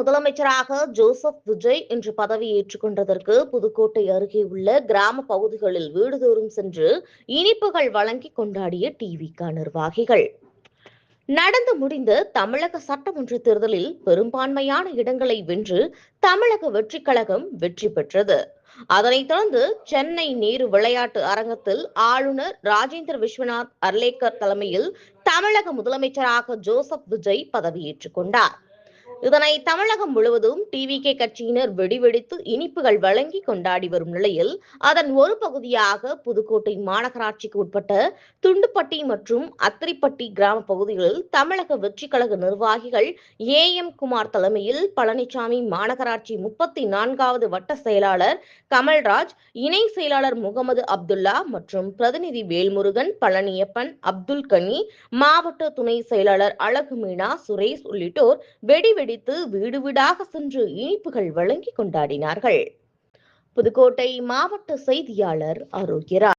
முதலமைச்சராக ஜோசப் விஜய் இன்று பதவியேற்றுக் கொண்டதற்கு புதுக்கோட்டை அருகே உள்ள கிராம பகுதிகளில் வீடுதோறும் சென்று இனிப்புகள் வழங்கி கொண்டாடிய டிவிக நிர்வாகிகள். நடந்து முடிந்த தமிழக சட்டமன்ற தேர்தலில் பெரும்பான்மையான இடங்களை வென்று தமிழக வெற்றிக் கழகம் வெற்றி பெற்றது. அதனைத் தொடர்ந்து சென்னை நேரு விளையாட்டு அரங்கத்தில் ஆளுநர் ராஜேந்திர விஸ்வநாத் அர்லேக்கர் தலைமையில் தமிழக முதலமைச்சராக ஜோசப் விஜய் பதவியேற்றுக் கொண்டார். இதனை தமிழகம் முழுவதும் டிவிகே கட்சியினர் வெடிவெடித்து இனிப்புகள் வழங்கி கொண்டாடி வரும் நிலையில் அதன் ஒரு பகுதியாக புதுக்கோட்டை மாநகராட்சிக்கு உட்பட்ட துண்டுப்பட்டி மற்றும் அத்திரிப்பட்டி கிராம பகுதிகளில் தமிழக வெற்றி கழக நிர்வாகிகள் AM குமார் தலைமையில் பழனிசாமி மாநகராட்சி 34வது வட்ட செயலாளர் கமல்ராஜ், இணை செயலாளர் முகமது அப்துல்லா மற்றும் பிரதிநிதி வேல்முருகன், பழனியப்பன், அப்துல் கனி, மாவட்ட துணை செயலாளர் அழகு மீனா, சுரேஷ் உள்ளிட்டோர் வெடிவெடித்து வீடு வீடாக சென்று இனிப்புகள் வழங்கி கொண்டாடினார்கள். புதுக்கோட்டை மாவட்ட செய்தியாளர் ஆரோக்கியராஜ்.